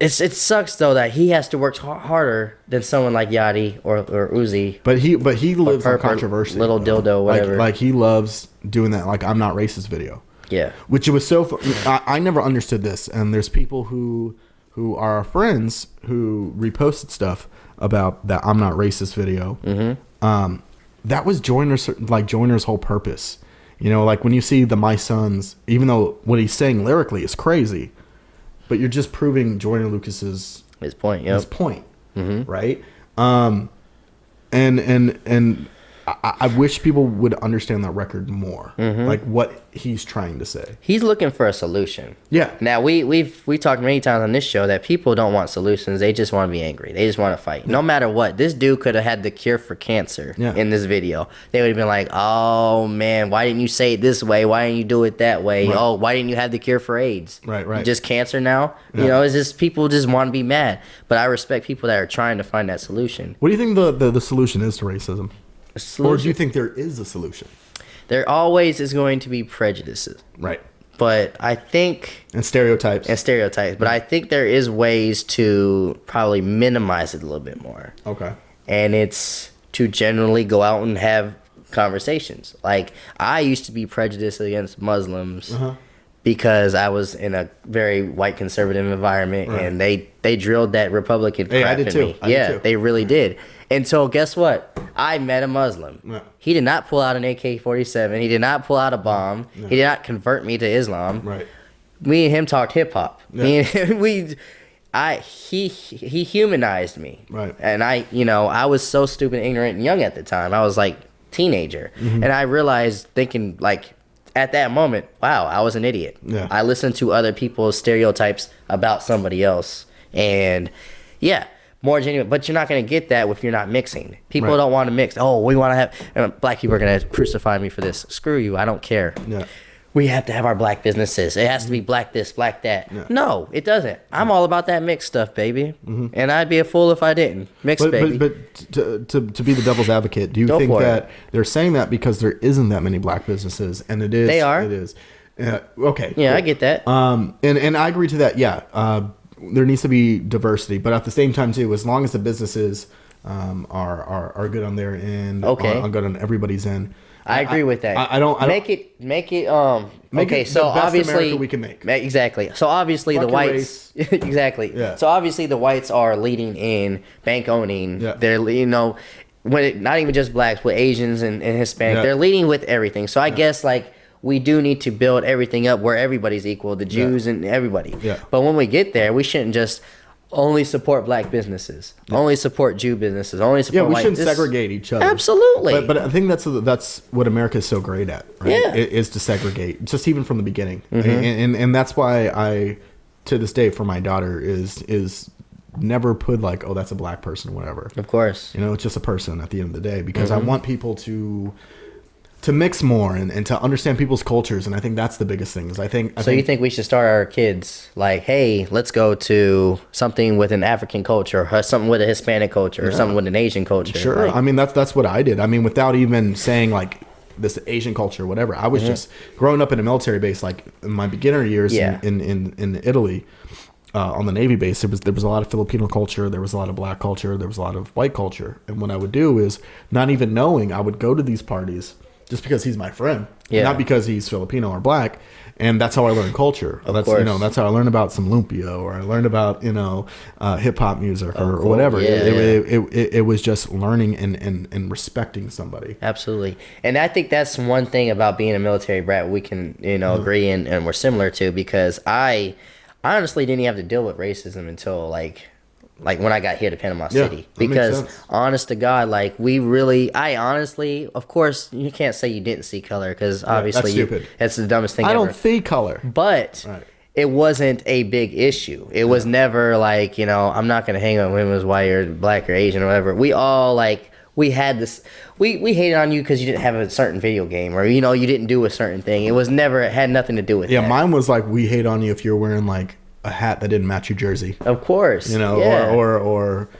it sucks though that he has to work harder than someone like Yachty or Uzi. But he lives on controversy. Little dildo, whatever. Like he loves doing that. Like I'm not racist video. Yeah. Which it was so. I never understood this, and there's people who are our friends who reposted stuff about that I'm not racist video. Mm-hmm. That was Joyner's whole purpose. You know, like when you see the My Sons, even though what he's saying lyrically is crazy, but you're just proving Joyner Lucas's point. Yep. His point, mm-hmm. right? And I wish people would understand that record more, mm-hmm. like what he's trying to say. He's looking for a solution. Yeah. Now we've talked many times on this show that people don't want solutions; they just want to be angry. They just want to fight. Yeah. No matter what, this dude could have had the cure for cancer in this video. They would have been like, "Oh man, why didn't you say it this way? Why didn't you do it that way? Right. Oh, why didn't you have the cure for AIDS? Right. Just cancer now? Yeah. You know, it's just people just want to be mad. But I respect people that are trying to find that solution. What do you think the solution is to racism? Or do you think there is a solution? There always is going to be prejudices. Right. But I think... And stereotypes. But I think there is ways to probably minimize it a little bit more. Okay. And it's to generally go out and have conversations. Like, I used to be prejudiced against Muslims because I was in a very white conservative environment, and they drilled that Republican crap in me. Yeah, they really did. And so guess what? I met a Muslim. Yeah. He did not pull out an AK-47. He did not pull out a bomb. Yeah. He did not convert me to Islam. Right. Me and him talked hip hop. Yeah. He humanized me. Right. And I was so stupid, ignorant, and young at the time. I was like teenager, and I realized, thinking like at that moment, wow, I was an idiot. Yeah. I listened to other people's stereotypes about somebody else, and more genuine, but you're not going to get that if you're not mixing. People don't want to mix. Oh, we want to have... black people are going to crucify me for this. Screw you. I don't care. Yeah. We have to have our black businesses. It has to be black this, black that. Yeah. No, it doesn't. I'm all about that mixed stuff, baby. Mm-hmm. And I'd be a fool if I didn't. Baby. But to be the devil's advocate, do you think that they're saying that because there isn't that many black businesses? And it is. They are. It is. Okay. Yeah, cool. I get that. And I agree to that. Yeah. There needs to be diversity, but at the same time too, as long as the businesses are good on their end, are good on everybody's end. I agree with that. I don't make it. Okay, so obviously America we can make. Exactly. So obviously the whites. Exactly. Yeah. So obviously the whites are leading in bank owning. Yeah. They're not even just blacks, but Asians and Hispanic. Yeah. They're leading with everything. So I guess like. We do need to build everything up where everybody's equal, the Jews and everybody. Yeah. But when we get there, we shouldn't just only support black businesses, only support Jew businesses, only support we shouldn't segregate each other. Absolutely. But I think that's what America is so great at, right? Yeah. Is to segregate, just even from the beginning. Mm-hmm. And that's why I, to this day, for my daughter, is never put like, oh, that's a black person or whatever. Of course. It's just a person at the end of the day, because I want people to mix more and to understand people's cultures, and I think that's the biggest thing. You think we should start our kids like, hey, let's go to something with an African culture, or something with a Hispanic culture, or something with an Asian culture? Sure. Like, I mean, that's what I did. I mean, without even saying like this Asian culture or whatever. I was just growing up in a military base, like in my beginner years in Italy. On the Navy base, there was a lot of Filipino culture, there was a lot of black culture, there was a lot of white culture, and what I would do is, not even knowing, I would go to these parties just because he's my friend, not because he's Filipino or black, and that's how I learned culture. That's how I learned about some lumpia, or I learned about hip hop music or whatever. It was just learning and respecting somebody. Absolutely, and I think that's one thing about being a military brat we can agree and we're similar to, because I honestly didn't have to deal with racism until like when I got here to Panama City, because honest to God, like I honestly, of course, you can't say you didn't see color, because obviously that's stupid. That's the dumbest thing ever. I don't see color, but it wasn't a big issue. It was never like, I'm not going to hang out with women who's white or black or Asian or whatever. We all we had this, we hated on you because you didn't have a certain video game, or you didn't do a certain thing. It had nothing to do with that. Mine was like, we hate on you if you're wearing like a hat that didn't match your jersey, of course, or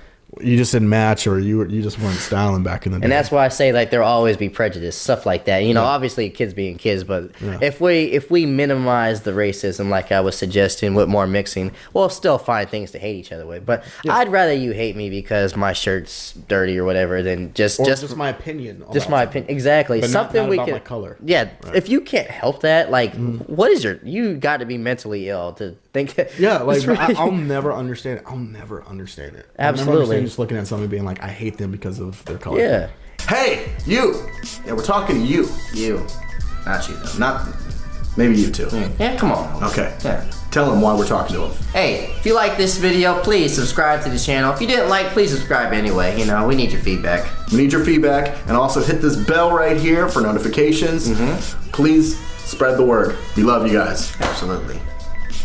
you just didn't match, or you just weren't styling back in the day. And that's why I say like there'll always be prejudice, stuff like that. You know, obviously kids being kids, but if we minimize the racism, like I was suggesting with more mixing, we'll still find things to hate each other with. But I'd rather you hate me because my shirt's dirty or whatever than just my opinion. Just my opinion, exactly. But something not we about can. My color. Yeah, if you can't help that, like, what is you got to be mentally ill to think. Yeah, like I'll never understand it. I'll never understand it. Absolutely. I'll never understand just looking at somebody being like, I hate them because of their color. Yeah. Hey, you. Yeah, we're talking to you. You. Not you, though. Not maybe you too. Yeah, come on. Okay. Yeah. Tell them why we're talking to them. Hey, if you like this video, please subscribe to the channel. If you didn't like, please subscribe anyway. You know, we need your feedback. We need your feedback, and also hit this bell right here for notifications. Please spread the word. We love you guys. Absolutely.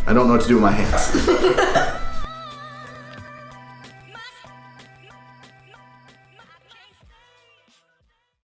I don't know what to do with my hands.